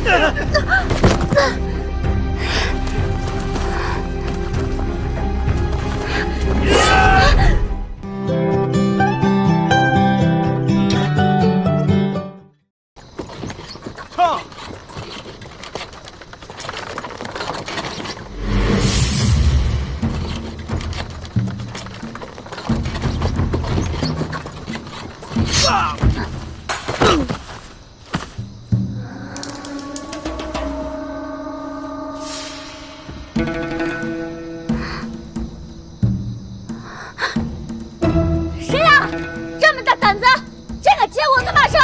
谁呀？这么大胆子，竟敢揭我的马绳！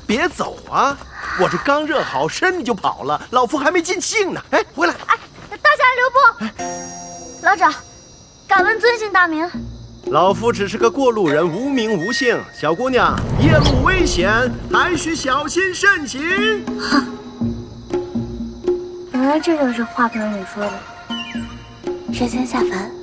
别走啊！我这刚热好身你就跑了，老夫还没尽兴呢。哎，回来！哎，大侠留步！老长，敢问尊姓大名？老夫只是个过路人，无名无姓。小姑娘，夜路危险，还需小心慎行。哼，原来这就是话本里说的神仙下凡。